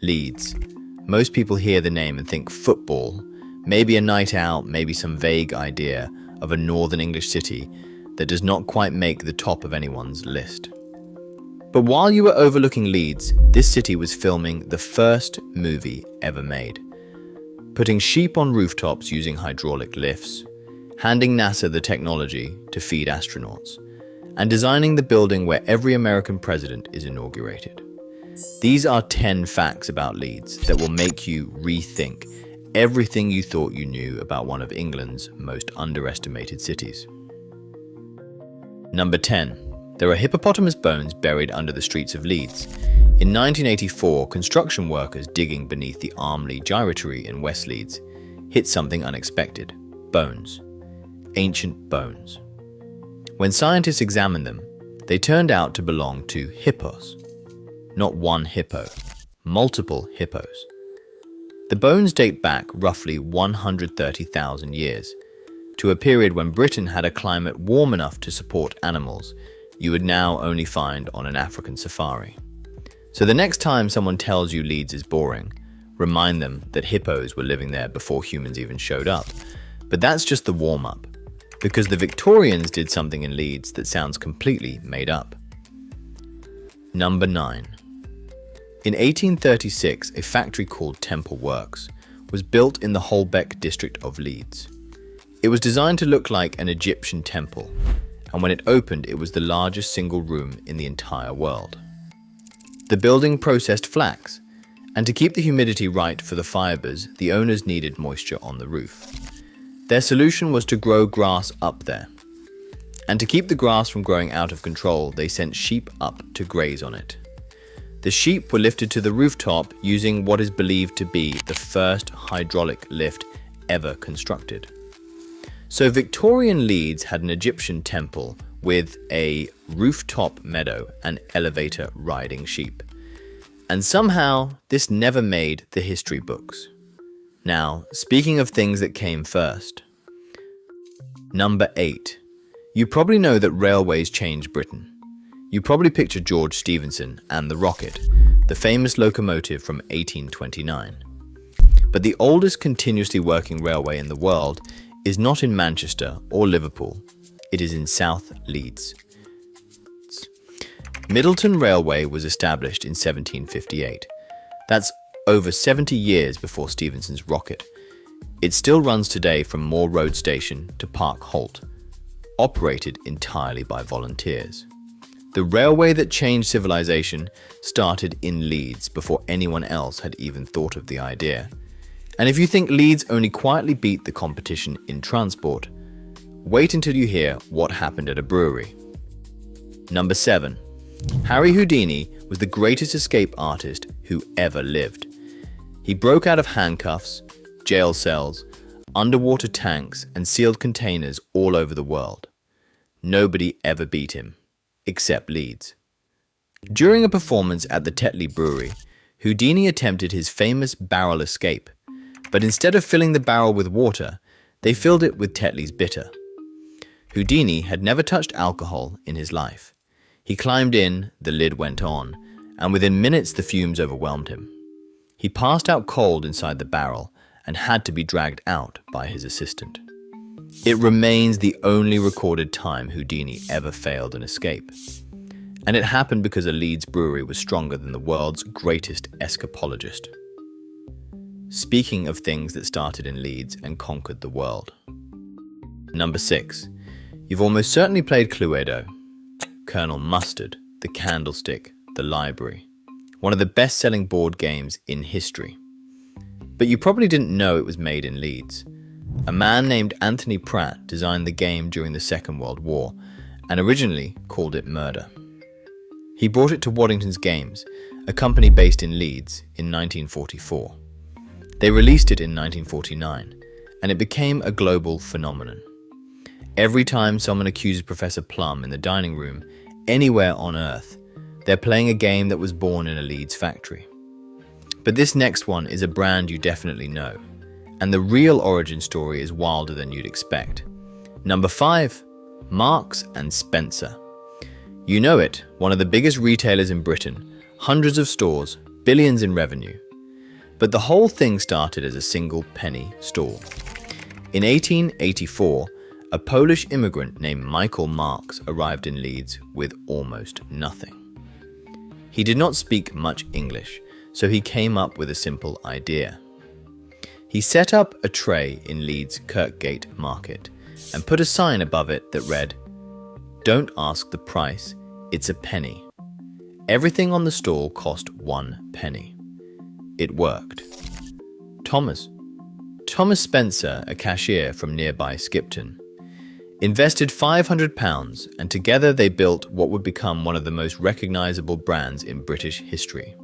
Leeds. Most people hear the name and think football, maybe a night out, maybe some vague idea of a northern English city that does not quite make the top of anyone's list. But while you were overlooking Leeds, this city was filming the first movie ever made. Putting sheep on rooftops using hydraulic lifts, handing NASA the technology to feed astronauts, and designing the building where every American president is inaugurated. These are 10 facts about Leeds that will make you rethink everything you thought you knew about one of England's most underestimated cities. Number 10. There are hippopotamus bones buried under the streets of Leeds. In 1984, construction workers digging beneath the Armley Gyratory in West Leeds hit something unexpected. Bones. Ancient bones. When scientists examined them, they turned out to belong to hippos. Not one hippo, multiple hippos. The bones date back roughly 130,000 years, to a period when Britain had a climate warm enough to support animals you would now only find on an African safari. So the next time someone tells you Leeds is boring, remind them that hippos were living there before humans even showed up. But that's just the warm-up, because the Victorians did something in Leeds that sounds completely made up. Number 9. In 1836, a factory called Temple Works was built in the Holbeck district of Leeds. It was designed to look like an Egyptian temple, and when it opened, it was the largest single room in the entire world. The building processed flax, and to keep the humidity right for the fibers, the owners needed moisture on the roof. Their solution was to grow grass up there. And to keep the grass from growing out of control, they sent sheep up to graze on it. The sheep were lifted to the rooftop using what is believed to be the first hydraulic lift ever constructed. So Victorian Leeds had an Egyptian temple with a rooftop meadow and elevator riding sheep. And somehow, this never made the history books. Now, speaking of things that came first. Number 8. You probably know that railways changed Britain. You probably picture George Stephenson and the Rocket, the famous locomotive from 1829. But the oldest continuously working railway in the world is not in Manchester or Liverpool. It is in South Leeds. Middleton Railway was established in 1758. That's over 70 years before Stephenson's Rocket. It still runs today from Moor Road Station to Park Holt, operated entirely by volunteers. The railway that changed civilization started in Leeds before anyone else had even thought of the idea. And if you think Leeds only quietly beat the competition in transport, wait until you hear what happened at a brewery. Number 7. Harry Houdini was the greatest escape artist who ever lived. He broke out of handcuffs, jail cells, underwater tanks, and sealed containers all over the world. Nobody ever beat him, except Leeds. During a performance at the Tetley Brewery, Houdini attempted his famous barrel escape, but instead of filling the barrel with water, they filled it with Tetley's bitter. Houdini had never touched alcohol in his life. He climbed in, the lid went on, and within minutes the fumes overwhelmed him. He passed out cold inside the barrel and had to be dragged out by his assistant. It remains the only recorded time Houdini ever failed an escape. And it happened because a Leeds brewery was stronger than the world's greatest escapologist. Speaking of things that started in Leeds and conquered the world. Number 6. You've almost certainly played Cluedo. Colonel Mustard, the Candlestick, the Library. One of the best-selling board games in history. But you probably didn't know it was made in Leeds. A man named Anthony Pratt designed the game during the Second World War and originally called it Murder. He brought it to Waddington's Games, a company based in Leeds, in 1944. They released it in 1949, and it became a global phenomenon. Every time someone accuses Professor Plum in the dining room, anywhere on Earth, they're playing a game that was born in a Leeds factory. But this next one is a brand you definitely know, and the real origin story is wilder than you'd expect. Number 5. Marks and Spencer. You know it, one of the biggest retailers in Britain, hundreds of stores, billions in revenue. But the whole thing started as a single penny stall. In 1884, a Polish immigrant named Michael Marks arrived in Leeds with almost nothing. He did not speak much English, so he came up with a simple idea. He set up a tray in Leeds' Kirkgate Market and put a sign above it that read, "Don't ask the price, it's a penny." Everything on the stall cost 1 penny. It worked. Thomas Spencer, a cashier from nearby Skipton, invested £500, and together they built what would become one of the most recognizable brands in British history.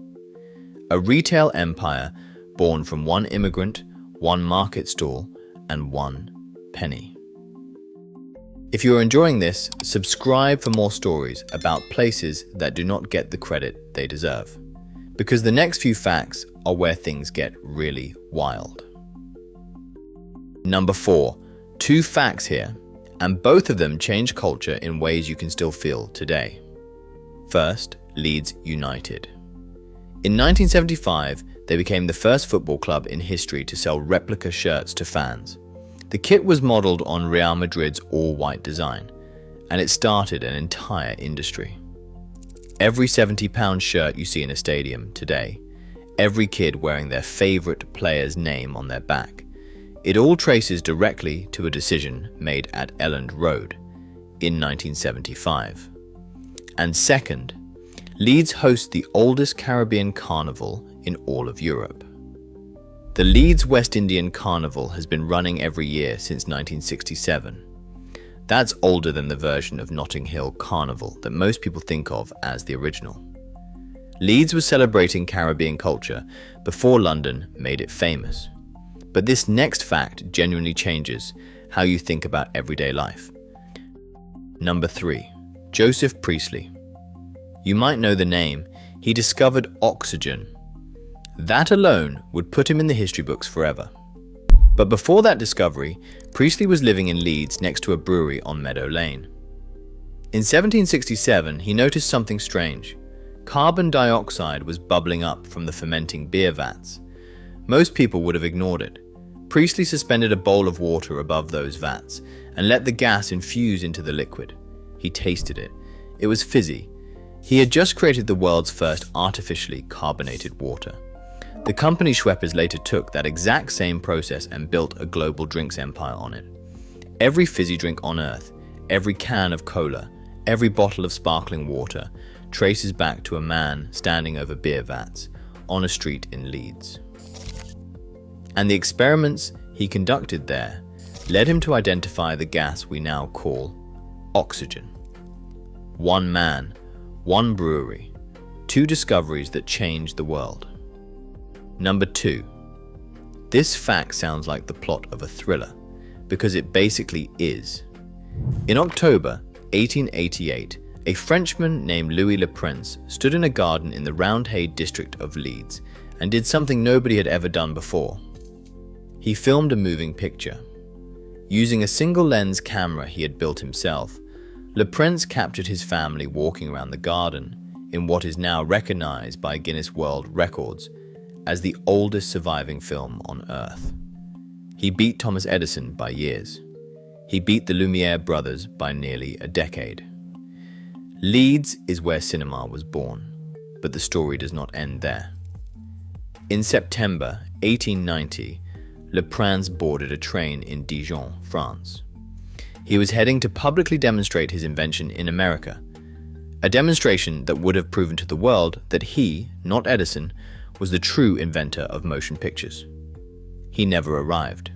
A retail empire born from 1 immigrant, 1 market stall, and 1 penny. If you're enjoying this, subscribe for more stories about places that do not get the credit they deserve. Because the next few facts are where things get really wild. Number 4. 2 facts here, and both of them change culture in ways you can still feel today. First, Leeds United. In 1975, they became the first football club in history to sell replica shirts to fans. The kit was modeled on Real Madrid's all-white design, and it started an entire industry. Every £70 shirt you see in a stadium today, every kid wearing their favorite player's name on their back, it all traces directly to a decision made at Elland Road in 1975. And second, Leeds hosts the oldest Caribbean carnival in all of Europe. The Leeds West Indian Carnival has been running every year since 1967. That's older than the version of Notting Hill Carnival that most people think of as the original. Leeds was celebrating Caribbean culture before London made it famous. But this next fact genuinely changes how you think about everyday life. Number 3. Joseph Priestley. You might know the name. He discovered oxygen. That alone would put him in the history books forever. But before that discovery, Priestley was living in Leeds next to a brewery on Meadow Lane. In 1767, he noticed something strange. Carbon dioxide was bubbling up from the fermenting beer vats. Most people would have ignored it. Priestley suspended a bowl of water above those vats and let the gas infuse into the liquid. He tasted it. It was fizzy. He had just created the world's first artificially carbonated water. The company Schweppes later took that exact same process and built a global drinks empire on it. Every fizzy drink on earth, every can of cola, every bottle of sparkling water traces back to a man standing over beer vats on a street in Leeds. And the experiments he conducted there led him to identify the gas we now call oxygen. 1 man, 1 brewery, 2 discoveries that changed the world. Number 2. This fact sounds like the plot of a thriller, because it basically is. In October 1888, a Frenchman named Louis Le Prince stood in a garden in the Roundhay district of Leeds and did something nobody had ever done before. He filmed a moving picture. Using a single-lens camera he had built himself, Le Prince captured his family walking around the garden in what is now recognized by Guinness World Records as the oldest surviving film on Earth. He beat Thomas Edison by years. He beat the Lumiere brothers by nearly a decade. Leeds is where cinema was born, but the story does not end there. In September 1890, Le Prince boarded a train in Dijon, France. He was heading to publicly demonstrate his invention in America, a demonstration that would have proven to the world that he, not Edison, was the true inventor of motion pictures. He never arrived.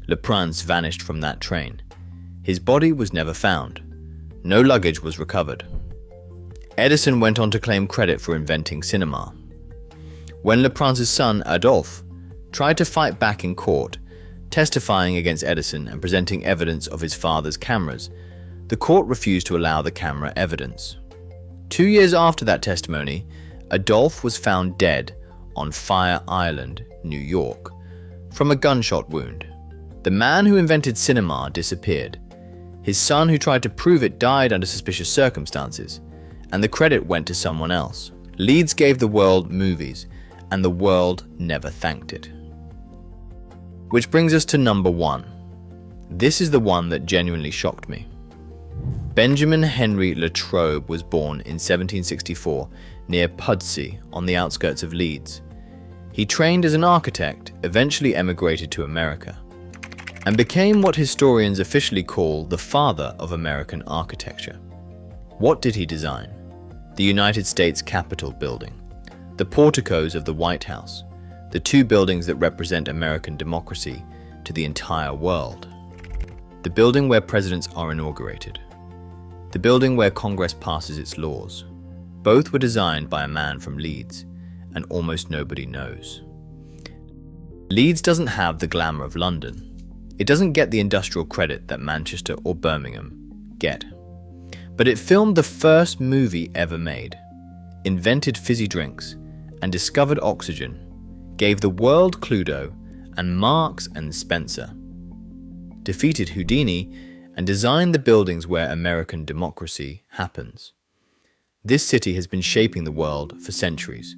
Le Prince vanished from that train. His body was never found. No luggage was recovered. Edison went on to claim credit for inventing cinema. When Le Prince's son, Adolphe, tried to fight back in court, testifying against Edison and presenting evidence of his father's cameras, the court refused to allow the camera evidence. 2 years after that testimony, Adolphe was found dead on Fire Island, New York, from a gunshot wound. The man who invented cinema disappeared. His son who tried to prove it died under suspicious circumstances, and the credit went to someone else. Leeds gave the world movies, and the world never thanked it. Which brings us to number 1. This is the one that genuinely shocked me. Benjamin Henry Latrobe was born in 1764 near Pudsey on the outskirts of Leeds. He trained as an architect, eventually emigrated to America, and became what historians officially call the father of American architecture. What did he design? The United States Capitol building, the porticos of the White House, the 2 buildings that represent American democracy to the entire world, the building where presidents are inaugurated, the building where Congress passes its laws. Both were designed by a man from Leeds, and almost nobody knows. Leeds doesn't have the glamour of London. It doesn't get the industrial credit that Manchester or Birmingham get. But it filmed the first movie ever made, invented fizzy drinks, and discovered oxygen, gave the world Cluedo and Marks and Spencer, defeated Houdini, and designed the buildings where American democracy happens. This city has been shaping the world for centuries,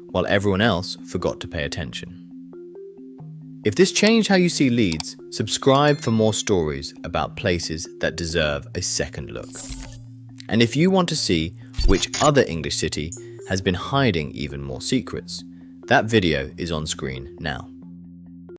while everyone else forgot to pay attention. If this changed how you see Leeds, subscribe for more stories about places that deserve a second look. And if you want to see which other English city has been hiding even more secrets, that video is on screen now.